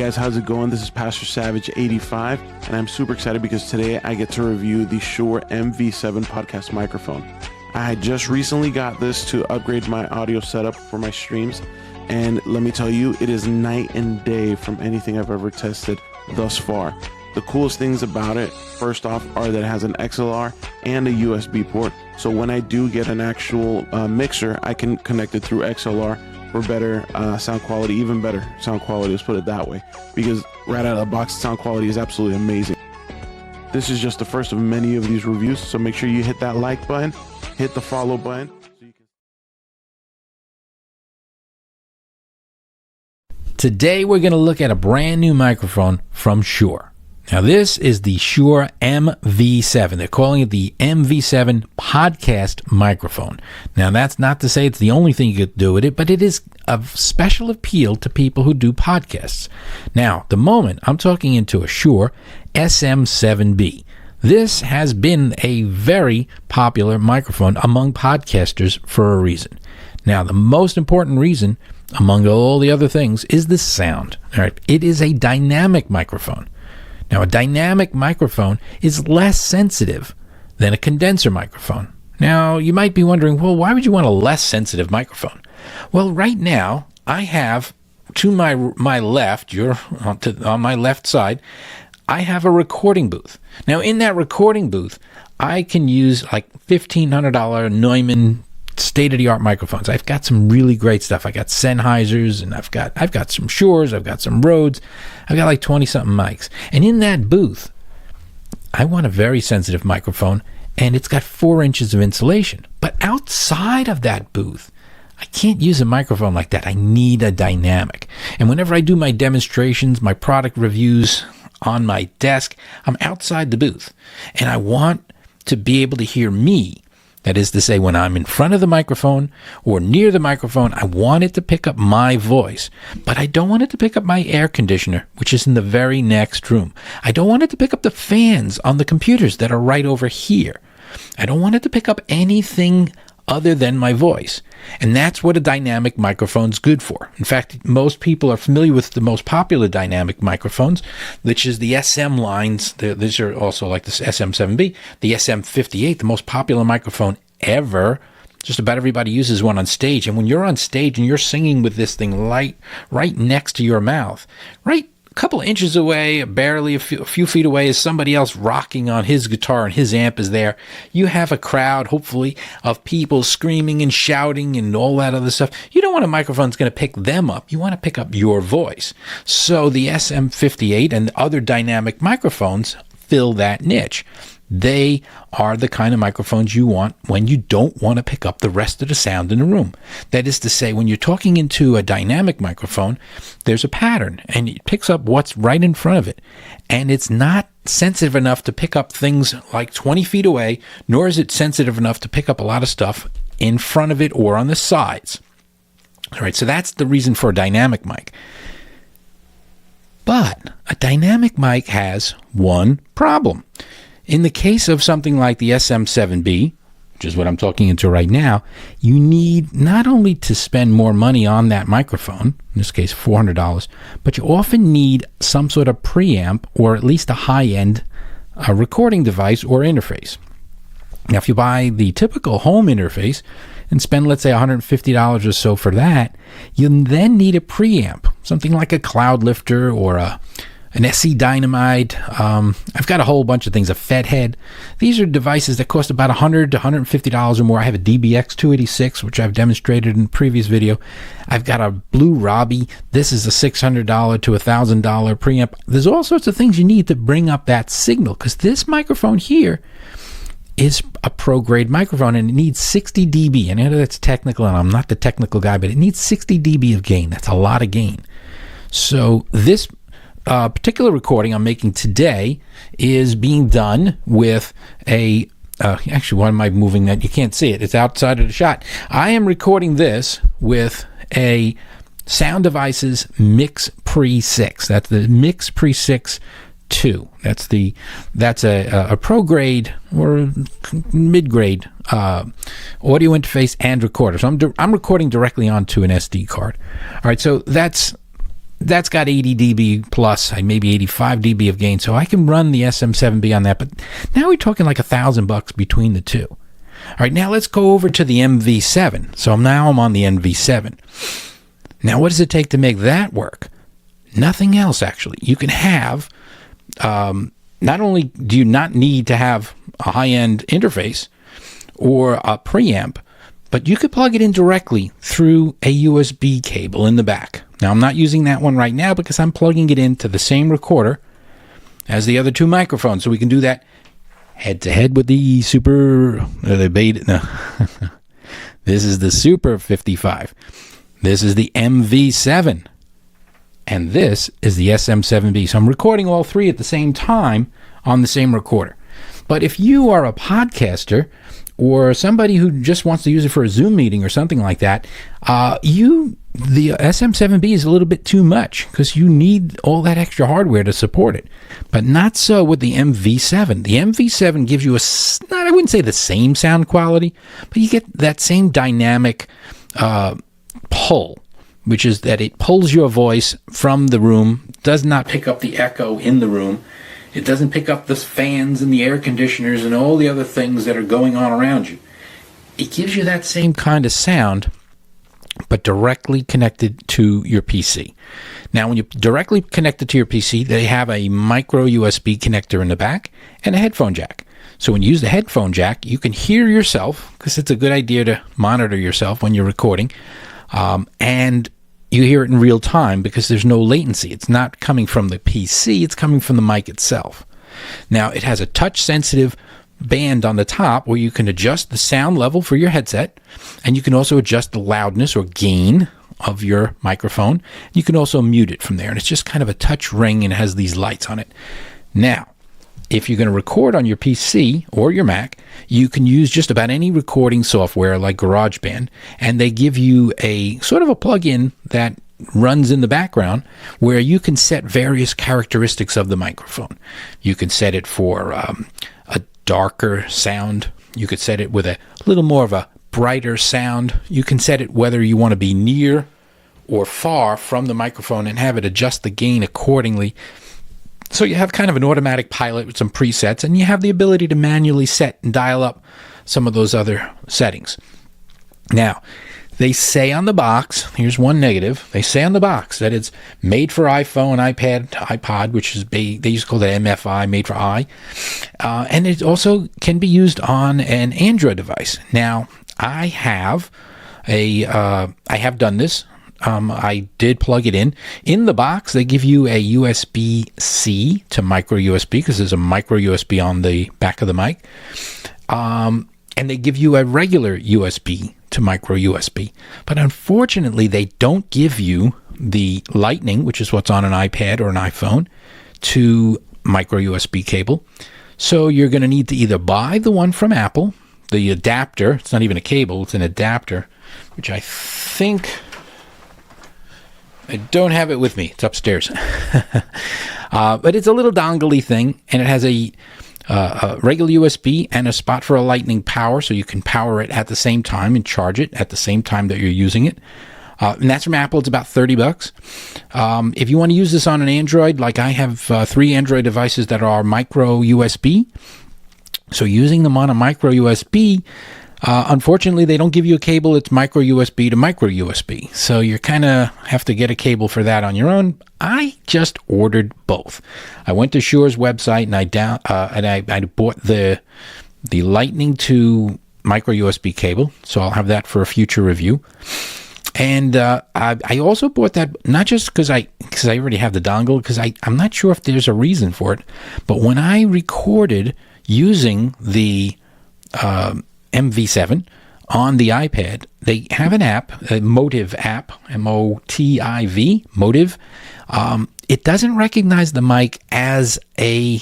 guys, how's it going? This is Pastor Savage 85, and I'm super excited because today I get to review the Shure MV7 podcast microphone. I just recently got this to upgrade my audio setup for my streams, and let me tell you, it is night and day from anything I've ever tested thus far. The coolest things about it, first off, are that it has an XLR and a USB port, so when I do get an actual mixer, I can connect it through XLR for better sound quality, even better sound quality, let's put it that way, because right out of the box, sound quality is absolutely amazing. This is just the first of many of these reviews, so make sure you hit that like button, hit the follow button. Today we're going to look at a brand new microphone from Shure. Now this is the Shure MV7. They're calling it the MV7 podcast microphone. Now that's not to say it's the only thing you could do with it, but it is of special appeal to people who do podcasts. Now, the moment I'm talking into a Shure SM7B. This has been a very popular microphone among podcasters for a reason. Now, the most important reason, among all the other things, is the sound. All right, it is a dynamic microphone. Now, a dynamic microphone is less sensitive than a condenser microphone. Now, you might be wondering, well, why would you want a less sensitive microphone? Well, right now, I have to my left, on my left side, I have a recording booth. Now, in that recording booth, I can use like $1,500 Neumann state-of-the-art microphones. I've got some really great stuff. I got Sennheisers, and I've got some Shures, I've got some Rhodes. I've got like 20-something mics. And in that booth, I want a very sensitive microphone, and it's got 4 inches of insulation. But outside of that booth, I can't use a microphone like that. I need a dynamic. And whenever I do my demonstrations, my product reviews on my desk, I'm outside the booth, and I want to be able to hear me. That is to say, when I'm in front of the microphone or near the microphone, I want it to pick up my voice. But I don't want it to pick up my air conditioner, which is in the very next room. I don't want it to pick up the fans on the computers that are right over here. I don't want it to pick up anything other than my voice. And that's what a dynamic microphone's good for. In fact, most people are familiar with the most popular dynamic microphones, which is the SM lines. These are also like the SM7B, the SM58, the most popular microphone ever. Just about everybody uses one on stage. And when you're on stage and you're singing with this thing right next to your mouth, right a couple of inches away, barely a few feet away, is somebody else rocking on his guitar and his amp is there. You have a crowd, hopefully, of people screaming and shouting and all that other stuff. You don't want a microphone that's going to pick them up. You want to pick up your voice. So the SM58 and other dynamic microphones fill that niche. They are the kind of microphones you want when you don't want to pick up the rest of the sound in the room. That is to say, when you're talking into a dynamic microphone, there's a pattern, and it picks up what's right in front of it. And it's not sensitive enough to pick up things like 20 feet away, nor is it sensitive enough to pick up a lot of stuff in front of it or on the sides. All right, so that's the reason for a dynamic mic. But a dynamic mic has one problem. In the case of something like the SM7B, which is what I'm talking into right now, you need not only to spend more money on that microphone, in this case $400, but you often need some sort of preamp or at least a high-end recording device or interface. Now, if you buy the typical home interface and spend, let's say, $150 or so for that, you then need a preamp, something like a Cloud Lifter or an SC Dynamite. I've got a whole bunch of things, a Fedhead. These are devices that cost about $100 to $150 or more. I have a DBX 286, which I've demonstrated in a previous video. I've got a Blue Robbie. This is a $600 to $1,000 preamp. There's all sorts of things you need to bring up that signal, because this microphone here is a pro-grade microphone, and it needs 60 dB. And I know that's technical, and I'm not the technical guy, but it needs 60 dB of gain. That's a lot of gain. So this particular recording I'm making today is being done with a actually, why am I moving that? You can't see it. It's outside of the shot. I am recording this with a Sound Devices Mix Pre 6. That's the Mix Pre 6 2. That's a pro grade or mid grade audio interface and recorder. So I'm recording directly onto an SD card. All right, so that's that's got 80 dB plus, maybe 85 dB of gain, so I can run the SM7B on that. But now we're talking like $1,000 between the two. All right, now let's go over to the MV7. So now I'm on the MV7. Now, what does it take to make that work? Nothing else, actually. You can have, not only do you not need to have a high-end interface or a preamp, but you could plug it in directly through a USB cable in the back. Now, I'm not using that one right now because I'm plugging it into the same recorder as the other two microphones, so we can do that head-to-head with the This is the Super 55. This is the MV7. And this is the SM7B. So I'm recording all three at the same time on the same recorder. But if you are a podcaster or somebody who just wants to use it for a Zoom meeting or something like that, the SM7B is a little bit too much because you need all that extra hardware to support it. But not so with the MV7. The MV7 gives you I wouldn't say the same sound quality, but you get that same dynamic pull, which is that it pulls your voice from the room, does not pick up the echo in the room. It doesn't pick up the fans and the air conditioners and all the other things that are going on around you. It gives you that same kind of sound, but directly connected to your PC. Now, when you directly connect it to your PC, they have a micro USB connector in the back and a headphone jack. So when you use the headphone jack, you can hear yourself, because it's a good idea to monitor yourself when you're recording, and you hear it in real time because there's no latency. It's not coming from the PC, it's coming from the mic itself. Now, it has a touch-sensitive band on the top where you can adjust the sound level for your headset, and you can also adjust the loudness or gain of your microphone. You can also mute it from there, and it's just kind of a touch ring and it has these lights on it. Now, if you're going to record on your PC or your Mac, you can use just about any recording software like GarageBand, and they give you a sort of a plug-in that runs in the background where you can set various characteristics of the microphone. You can set it for a darker sound. You could set it with a little more of a brighter sound. You can set it whether you want to be near or far from the microphone and have it adjust the gain accordingly. So you have kind of an automatic pilot with some presets, and you have the ability to manually set and dial up some of those other settings. Now, they say on the box, here's one negative, they say on the box that it's made for iPhone, iPad, iPod, which is, they used to call that MFI, made for I, and it also can be used on an Android device. Now, I have done this. I did plug it in. In the box, they give you a USB-C to micro USB because there's a micro USB on the back of the mic. And they give you a regular USB to micro USB. But unfortunately, they don't give you the Lightning, which is what's on an iPad or an iPhone, to micro USB cable. So you're going to need to either buy the one from Apple, the adapter. It's not even a cable, it's an adapter, which I think... I don't have it with me. It's upstairs. But it's a little dongle-y thing, and it has a regular USB and a spot for a lightning power, so you can power it at the same time and charge it at the same time that you're using it. And that's from Apple. It's about $30. If you want to use this on an Android, like I have 3 Android devices that are micro USB, so using them on a micro USB, unfortunately, they don't give you a cable. It's micro USB to micro USB. So you kind of have to get a cable for that on your own. I just ordered both. I went to Shure's website and I bought the Lightning to micro USB cable. So I'll have that for a future review. And I also bought that not just because I already have the dongle, because I'm not sure if there's a reason for it. But when I recorded using the MV7 on the iPad, they have an app, a MOTIV app, MOTIV, MOTIV. It doesn't recognize the mic as a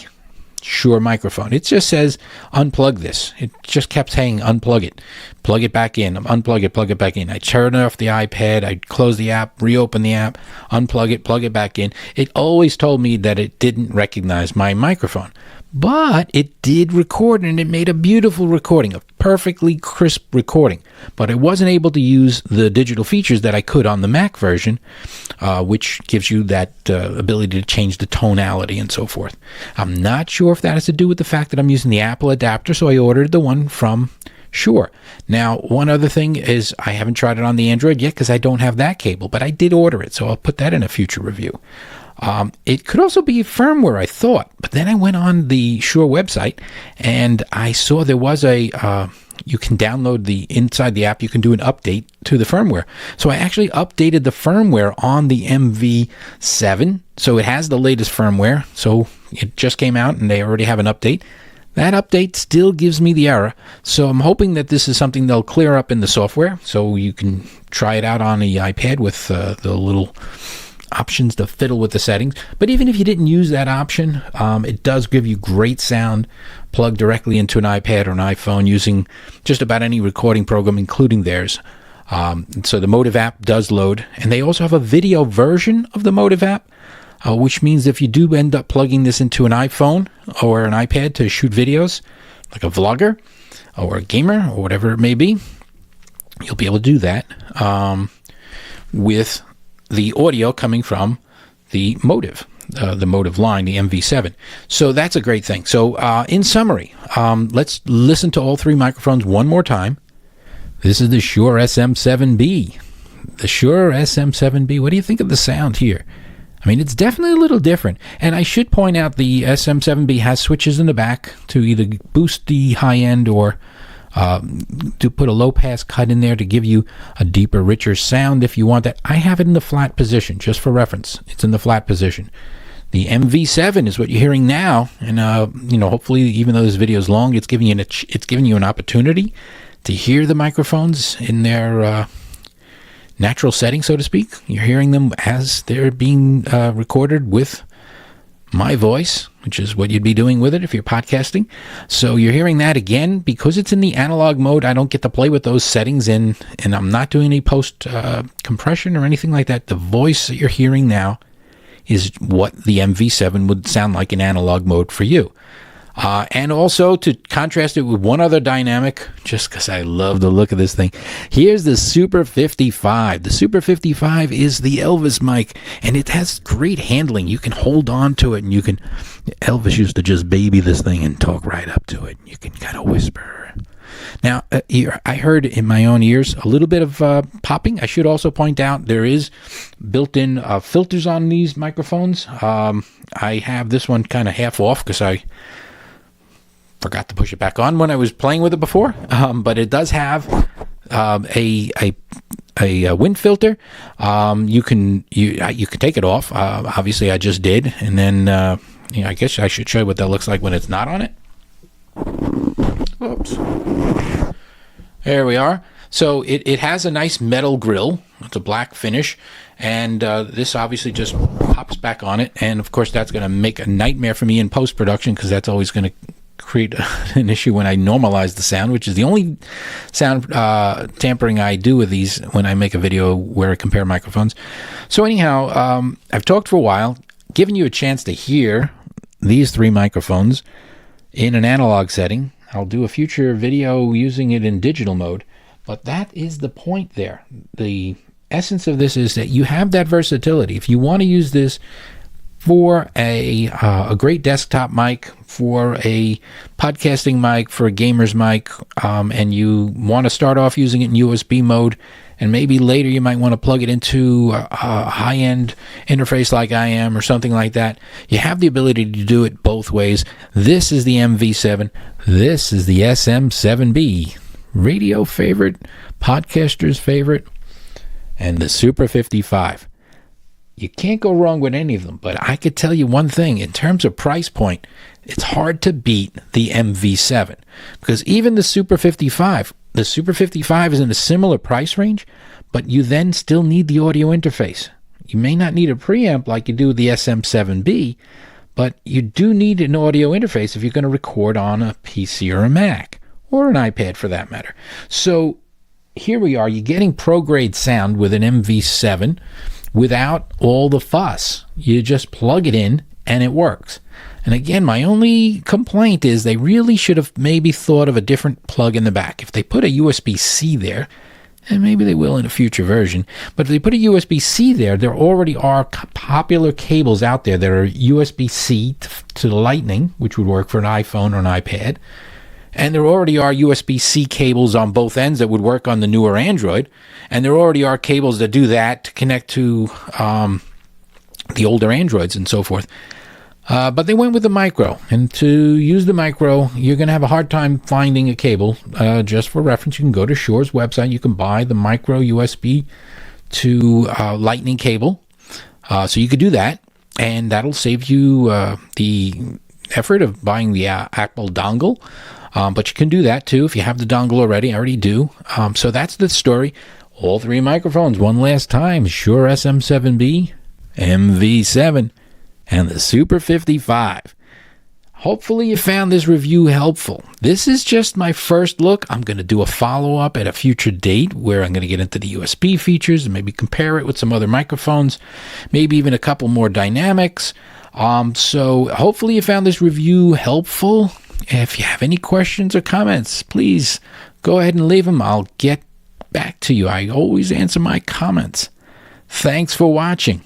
Shure microphone. It just says, unplug this. It just kept saying, unplug it, plug it back in, unplug it, plug it back in. I turn off the iPad, I close the app, reopen the app, unplug it, plug it back in. It always told me that it didn't recognize my microphone. but it did record, and it made a beautiful recording, a perfectly crisp recording. But I wasn't able to use the digital features that I could on the Mac version, which gives you that ability to change the tonality and so forth. I'm not sure if that has to do with the fact that I'm using the Apple adapter, so I ordered the one from Shure. Now, one other thing is I haven't tried it on the Android yet because I don't have that cable, but I did order it, so I'll put that in a future review. It could also be firmware, I thought, but then I went on the Shure website and I saw there was a you can download inside the app, you can do an update to the firmware. So I actually updated the firmware on the MV7, so it has the latest firmware. So it just came out and they already have an update. That update still gives me the error, so I'm hoping that this is something they'll clear up in the software, so you can try it out on the iPad with the little options to fiddle with the settings. But even if you didn't use that option, it does give you great sound plugged directly into an iPad or an iPhone using just about any recording program, including theirs. So the MOTIV app does load, and they also have a video version of the MOTIV app, which means if you do end up plugging this into an iPhone or an iPad to shoot videos, like a vlogger or a gamer or whatever it may be, you'll be able to do that with the audio coming from the MOTIV line, the MV7. So that's a great thing. So in summary, let's listen to all three microphones one more time. This is the Shure SM7B. The Shure SM7B. What do you think of the sound here? I mean, it's definitely a little different. And I should point out the SM7B has switches in the back to either boost the high end or to put a low pass cut in there to give you a deeper, richer sound if you want that. I have it in the flat position, just for reference. It's in the flat position. The MV7 is what you're hearing now, and hopefully, even though this video is long, it's giving you an opportunity to hear the microphones in their natural setting, so to speak. You're hearing them as they're being recorded with my voice, which is what you'd be doing with it if you're podcasting. So you're hearing that again. Because it's in the analog mode, I don't get to play with those settings in, and I'm not doing any post compression or anything like that. The voice that you're hearing now is what the MV7 would sound like in analog mode for you. And also to contrast it with one other dynamic, just because I love the look of this thing, here's the Super 55. The Super 55 is the Elvis mic, and it has great handling. You can hold on to it, and Elvis used to just baby this thing and talk right up to it. You can kind of whisper. Now, I heard in my own ears a little bit of popping. I should also point out there is built-in filters on these microphones. I have this one kind of half off because I forgot to push it back on when I was playing with it before, but it does have a wind filter. You can take it off. Obviously, I just did, and then I guess I should show you what that looks like when it's not on it. Oops. There we are. So it has a nice metal grill. It's a black finish, and this obviously just pops back on it. And of course, that's going to make a nightmare for me in post production because that's always going to create an issue when I normalize the sound, which is the only sound tampering I do with these when I make a video where I compare microphones. So anyhow, I've talked for a while, given you a chance to hear these three microphones in an analog setting. I'll do a future video using it in digital mode, but that is the point there. The essence of this is that you have that versatility. If you want to use this for a great desktop mic, for a podcasting mic, for a gamer's mic, and you want to start off using it in USB mode, and maybe later you might want to plug it into a high-end interface like I am or something like that, you have the ability to do it both ways. This is the MV7. This is the SM7B. Radio favorite, podcaster's favorite, and the Super 55. You can't go wrong with any of them, but I could tell you one thing. In terms of price point, it's hard to beat the MV7 because even the Super 55 is in a similar price range, but you then still need the audio interface. You may not need a preamp like you do with the SM7B, but you do need an audio interface if you're going to record on a PC or a Mac or an iPad for that matter. So here we are. You're getting pro-grade sound with an MV7 without all the fuss. You just plug it in and it works. And again, my only complaint is they really should have maybe thought of a different plug in the back. If they put a USB-C there, and maybe they will in a future version, but if they put a USB-C there, there already are popular cables out there that are USB-C to the Lightning, which would work for an iPhone or an iPad. And there already are USB-C cables on both ends that would work on the newer Android. And there already are cables that do that to connect to the older Androids and so forth. But they went with the micro. And to use the micro, you're going to have a hard time finding a cable. Just for reference, you can go to Shure's website. You can buy the micro USB to Lightning cable. So you could do that. And that'll save you the effort of buying the Apple dongle. But you can do that too if you have the dongle already. I already do. So that's the story. All three microphones, one last time. Shure SM7B, MV7, and the Super 55. Hopefully you found this review helpful. This is just my first look. I'm going to do a follow-up at a future date where I'm going to get into the USB features and maybe compare it with some other microphones, maybe even a couple more dynamics. So hopefully you found this review helpful. If you have any questions or comments, please go ahead and leave them. I'll get back to you. I always answer my comments. Thanks for watching.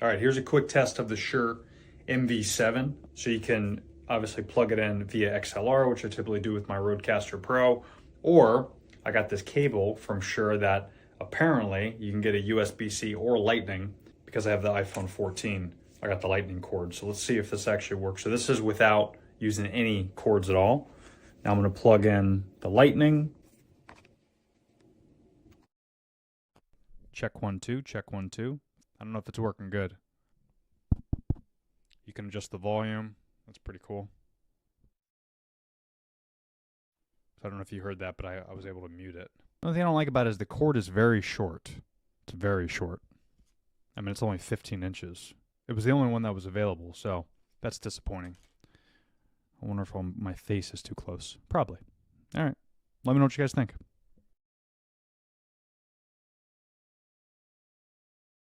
All right, here's a quick test of the Shure MV7. So you can obviously plug it in via XLR, which I typically do with my Rodecaster Pro, or I got this cable from Shure that apparently you can get a USB-C or Lightning because I have the iPhone 14. I got the Lightning cord. So let's see if this actually works. So this is without using any cords at all. Now I'm going to plug in the Lightning. Check 1, 2, check 1, 2. I don't know if it's working good. You can adjust the volume. That's pretty cool. So I don't know if you heard that, but I was able to mute it. The only thing I don't like about it is the cord is very short. It's very short. I mean, it's only 15 inches. It was the only one that was available, so that's disappointing. I wonder if my face is too close. Probably. All right. Let me know what you guys think.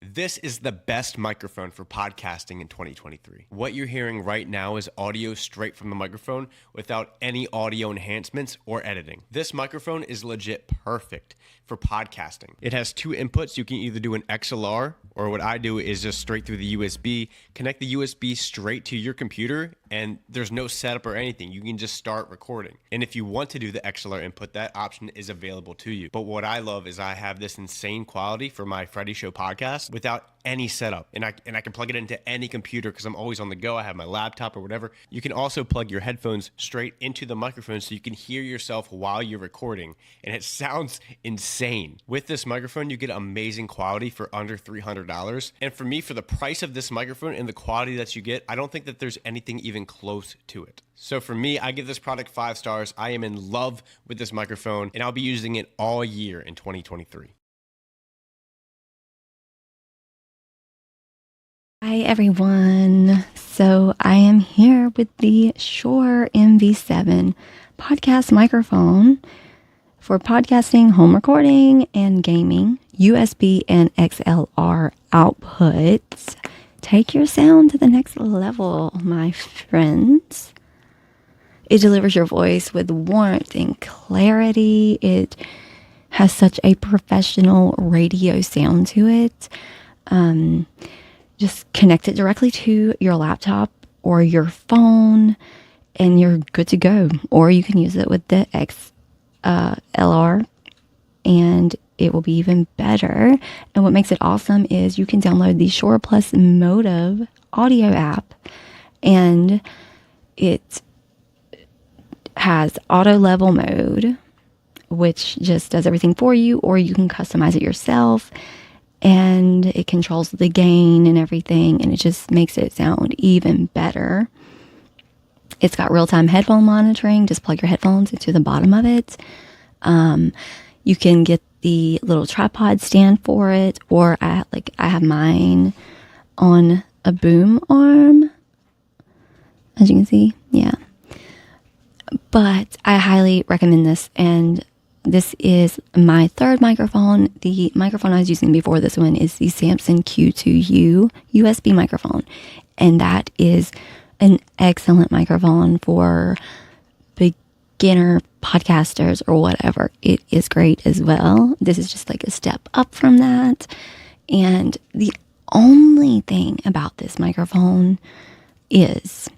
This is the best microphone for podcasting in 2023. What you're hearing right now is audio straight from the microphone without any audio enhancements or editing. This microphone is legit perfect for podcasting. It has two inputs. You can either do an XLR, or what I do is just straight through the USB, connect the USB straight to your computer, and there's no setup or anything. You can just start recording. And if you want to do the XLR input, that option is available to you. But what I love is I have this insane quality for my Freddy Show podcast without any setup. And I can plug it into any computer because I'm always on the go. I have my laptop or whatever. You can also plug your headphones straight into the microphone so you can hear yourself while you're recording. And it sounds insane. With this microphone, you get amazing quality for under $300. And for me, for the price of this microphone and the quality that you get, I don't think that there's anything even close to it. So for me, I give this product 5 stars. I am in love with this microphone, and I'll be using it all year in 2023. Hi everyone. So I am here with the Shure MV7 podcast microphone for podcasting, home recording, and gaming. USB and XLR outputs. Take your sound to the next level, my friends. It delivers your voice with warmth and clarity. It has such a professional radio sound to it. Just connect it directly to your laptop or your phone and you're good to go. Or you can use it with the XLR and it will be even better. And what makes it awesome is you can download the ShurePlus MOTIV audio app, and it has auto level mode, which just does everything for you, or you can customize it yourself. And it controls the gain and everything, and it just makes it sound even better. It's got real-time headphone monitoring. Just plug your headphones into the bottom of it. You can get the little tripod stand for it, or I have mine on a boom arm, as you can see. Yeah. But I highly recommend this, and This is my third microphone. The microphone I was using before this one is the Samson Q2U USB microphone. And that is an excellent microphone for beginner podcasters or whatever. It is great as well. This is just like a step up from that. And the only thing about this microphone is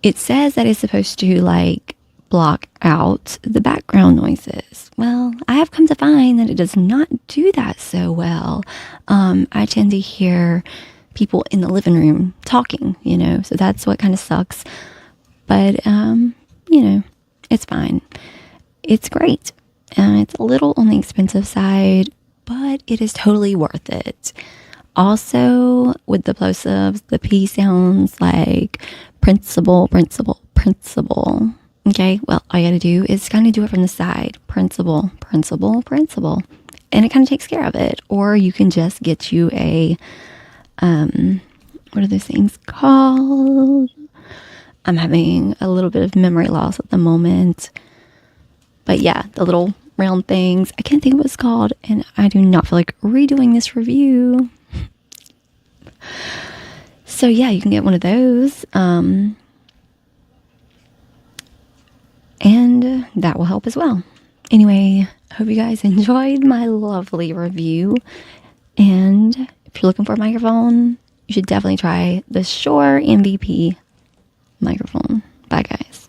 it says that it's supposed to like block out the background noises. Well, I have come to find that it does not do that so well. I tend to hear people in the living room talking, so that's what kind of sucks. But, it's fine. It's great. It's a little on the expensive side, but it is totally worth it. Also, with the plosives, the P sounds like principal. Okay, well, all you gotta do is kind of do it from the side. Principal. And it kind of takes care of it. Or you can just get you a, what are those things called? I'm having a little bit of memory loss at the moment. But yeah, the little round things. I can't think of what it's called. And I do not feel like redoing this review. So yeah, you can get one of those. And that will help as well. Anyway, I hope you guys enjoyed my lovely review. And if you're looking for a microphone, you should definitely try the Shure MVP microphone. Bye, guys.